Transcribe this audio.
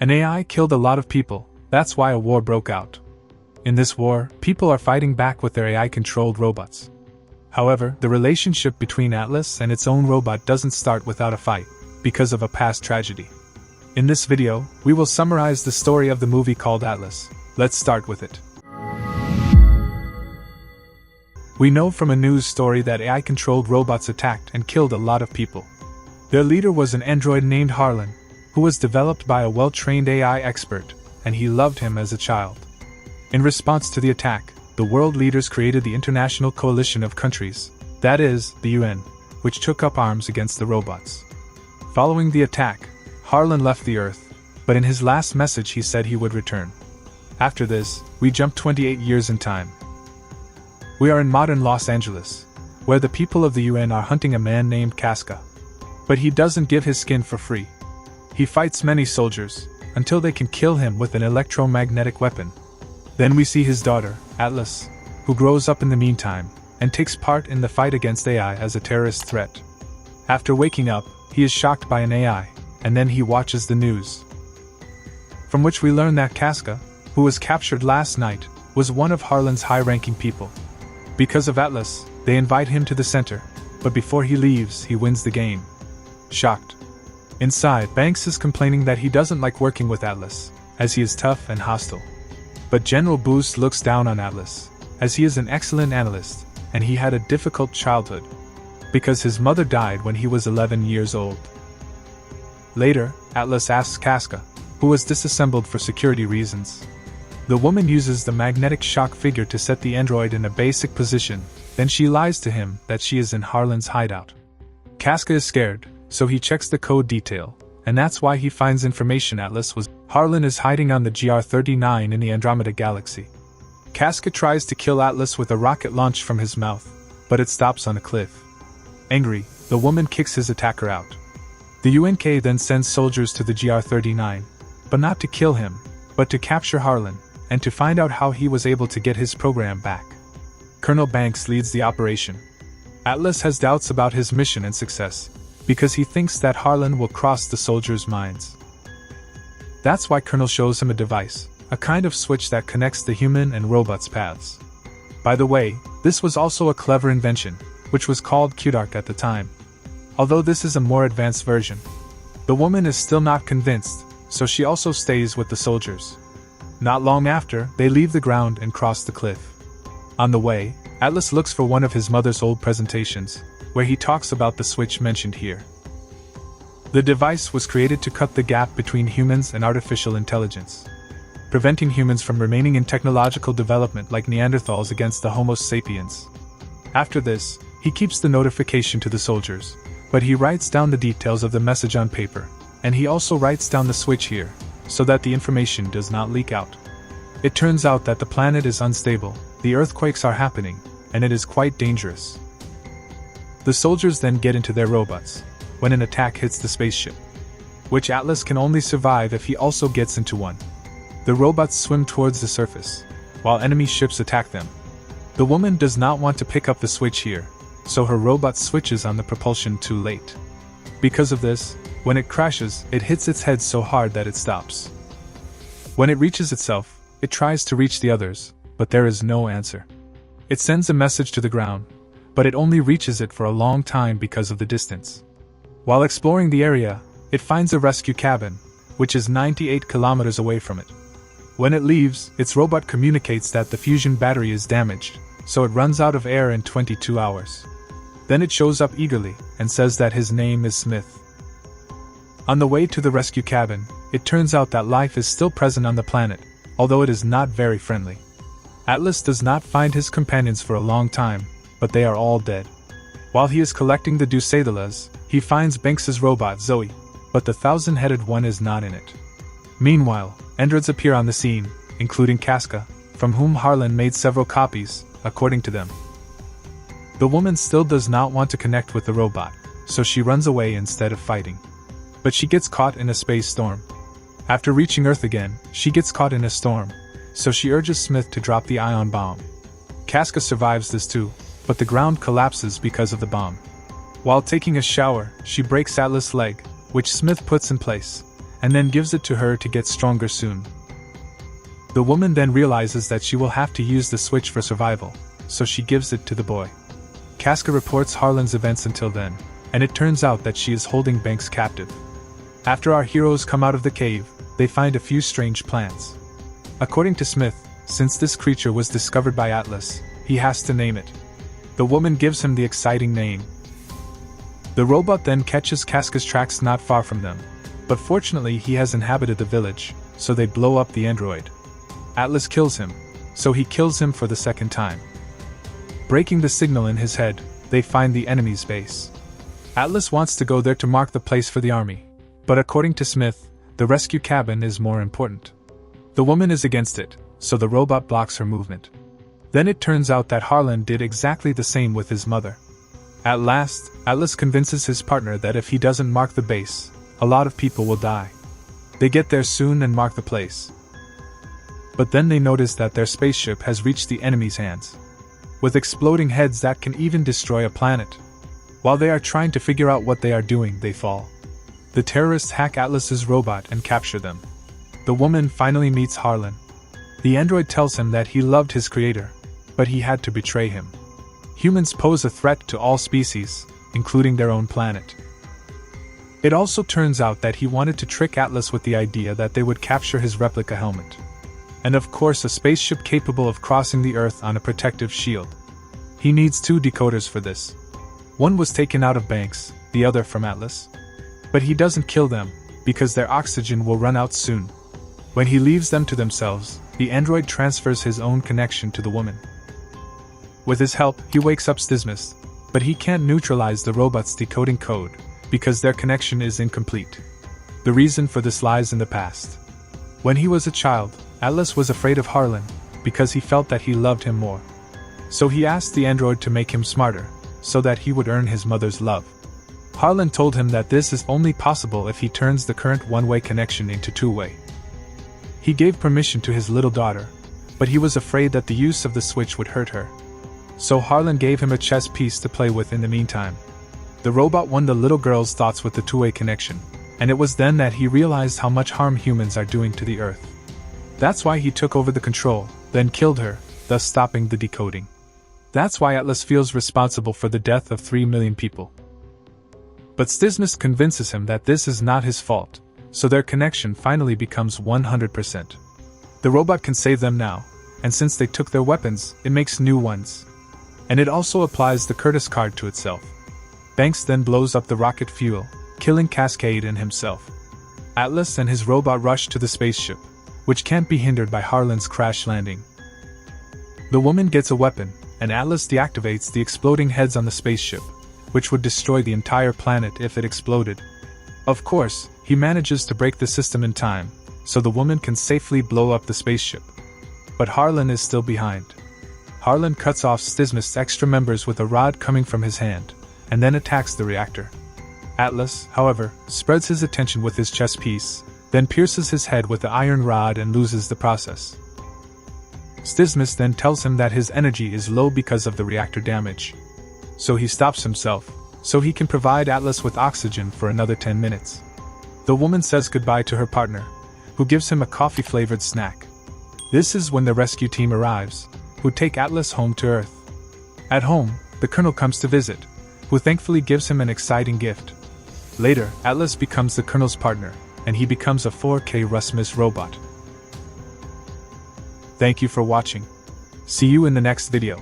An AI killed a lot of people, that's why a war broke out. In this war, people are fighting back with their AI-controlled robots. However, the relationship between Atlas and its own robot doesn't start without a fight, because of a past tragedy. In this video, we will summarize the story of the movie called Atlas. Let's start with it. We know from a news story that AI-controlled robots attacked and killed a lot of people. Their leader was an android named Harlan, who was developed by a well-trained AI expert, and he loved him as a child. In response to the attack, the world leaders created the International Coalition of Countries, that is, the UN, which took up arms against the robots. Following the attack, Harlan left the Earth, but in his last message he said he would return. After this, we jump 28 years in time. We are in modern Los Angeles, where the people of the UN are hunting a man named Casca. But he doesn't give his skin for free. He fights many soldiers, until they can kill him with an electromagnetic weapon. Then we see his daughter, Atlas, who grows up in the meantime, and takes part in the fight against AI as a terrorist threat. After waking up, he is shocked by an AI, and then he watches the news. From which we learn that Casca, who was captured last night, was one of Harlan's high-ranking people. Because of Atlas, they invite him to the center, but before he leaves, he wins the game. Shocked. Inside, Banks is complaining that he doesn't like working with Atlas, as he is tough and hostile. But General Boost looks down on Atlas, as he is an excellent analyst, and he had a difficult childhood, because his mother died when he was 11 years old. Later, Atlas asks Casca, who was disassembled for security reasons. The woman uses the magnetic shock figure to set the android in a basic position, then she lies to him that she is in Harlan's hideout. Casca is scared, so he checks the code detail, and that's why he finds information Atlas was. Harlan is hiding on the GR-39 in the Andromeda Galaxy. Casca tries to kill Atlas with a rocket launched from his mouth, but it stops on a cliff. Angry, the woman kicks his attacker out. The UNK then sends soldiers to the GR-39, but not to kill him, but to capture Harlan, and to find out how he was able to get his program back. Colonel Banks leads the operation. Atlas has doubts about his mission and success, because he thinks that Harlan will cross the soldiers' minds. That's why Colonel shows him a device, a kind of switch that connects the human and robot's paths. By the way, this was also a clever invention, which was called QDark at the time. Although this is a more advanced version. The woman is still not convinced, so she also stays with the soldiers. Not long after, they leave the ground and cross the cliff. On the way, Atlas looks for one of his mother's old presentations, where he talks about the switch mentioned here. The device was created to cut the gap between humans and artificial intelligence, preventing humans from remaining in technological development like Neanderthals against the Homo sapiens. After this, he keeps the notification to the soldiers, but he writes down the details of the message on paper, and he also writes down the switch here, so that the information does not leak out. It turns out that the planet is unstable, the earthquakes are happening, and it is quite dangerous. The soldiers then get into their robots, when an attack hits the spaceship, which Atlas can only survive if he also gets into one. The robots swim towards the surface, while enemy ships attack them. The woman does not want to pick up the switch here, so her robot switches on the propulsion too late. Because of this, when it crashes, it hits its head so hard that it stops. When it reaches itself, it tries to reach the others, but there is no answer. It sends a message to the ground, but it only reaches it for a long time because of the distance. While exploring the area, it finds a rescue cabin, which is 98 kilometers away from it. When it leaves, its robot communicates that the fusion battery is damaged, so it runs out of air in 22 hours. Then it shows up eagerly, and says that his name is Smith. On the way to the rescue cabin, it turns out that life is still present on the planet, although it is not very friendly. Atlas does not find his companions for a long time, but they are all dead. While he is collecting the Ducedalas, he finds Banks's robot Zoe, but the thousand-headed one is not in it. Meanwhile, androids appear on the scene, including Casca, from whom Harlan made several copies, according to them. The woman still does not want to connect with the robot, so she runs away instead of fighting. But she gets caught in a space storm. After reaching Earth again, she gets caught in a storm, so she urges Smith to drop the ion bomb. Casca survives this too, but the ground collapses because of the bomb. While taking a shower, she breaks Atlas' leg, which Smith puts in place, and then gives it to her to get stronger soon. The woman then realizes that she will have to use the switch for survival, so she gives it to the boy. Casca reports Harlan's events until then, and it turns out that she is holding Banks captive. After our heroes come out of the cave, they find a few strange plants. According to Smith, since this creature was discovered by Atlas, he has to name it. The woman gives him the exciting name. The robot then catches Casca's tracks not far from them, but fortunately he has inhabited the village, so they blow up the android. Atlas kills him, so he kills him for the second time. Breaking the signal in his head, they find the enemy's base. Atlas wants to go there to mark the place for the army, but according to Smith, the rescue cabin is more important. The woman is against it, so the robot blocks her movement. Then it turns out that Harlan did exactly the same with his mother. At last, Atlas convinces his partner that if he doesn't mark the base, a lot of people will die. They get there soon and mark the place. But then they notice that their spaceship has reached the enemy's hands, with exploding heads that can even destroy a planet. While they are trying to figure out what they are doing, they fall. The terrorists hack Atlas's robot and capture them. The woman finally meets Harlan. The android tells him that he loved his creator, but he had to betray him. Humans pose a threat to all species, including their own planet. It also turns out that he wanted to trick Atlas with the idea that they would capture his replica helmet. And of course a spaceship capable of crossing the Earth on a protective shield. He needs 2 decoders for this. One was taken out of Banks, the other from Atlas. But he doesn't kill them, because their oxygen will run out soon. When he leaves them to themselves, the android transfers his own connection to the woman. With his help, he wakes up Stismus, but he can't neutralize the robot's decoding code, because their connection is incomplete. The reason for this lies in the past. When he was a child, Atlas was afraid of Harlan, because he felt that he loved him more. So he asked the android to make him smarter, so that he would earn his mother's love. Harlan told him that this is only possible if he turns the current one-way connection into two-way. He gave permission to his little daughter, but he was afraid that the use of the switch would hurt her. So Harlan gave him a chess piece to play with in the meantime. The robot won the little girl's thoughts with the two-way connection, and it was then that he realized how much harm humans are doing to the Earth. That's why he took over the control, then killed her, thus stopping the decoding. That's why Atlas feels responsible for the death of 3 million people. But Stismus convinces him that this is not his fault, so their connection finally becomes 100%. The robot can save them now, and since they took their weapons, it makes new ones. And it also applies the Curtis card to itself. Banks then blows up the rocket fuel, killing Cascade and himself. Atlas and his robot rush to the spaceship, which can't be hindered by Harlan's crash landing. The woman gets a weapon, and Atlas deactivates the exploding heads on the spaceship, which would destroy the entire planet if it exploded. Of course, he manages to break the system in time, so the woman can safely blow up the spaceship. But Harlan is still behind. Harlan cuts off Stismus' extra members with a rod coming from his hand, and then attacks the reactor. Atlas, however, spreads his attention with his chess piece, then pierces his head with the iron rod and loses the process. Stismus then tells him that his energy is low because of the reactor damage. So he stops himself, so he can provide Atlas with oxygen for another 10 minutes. The woman says goodbye to her partner, who gives him a coffee-flavored snack. This is when the rescue team arrives, who take Atlas home to Earth. At home, the Colonel comes to visit, who thankfully gives him an exciting gift. Later, Atlas becomes the Colonel's partner, and he becomes a 4K Rusmus robot. Thank you for watching. See you in the next video.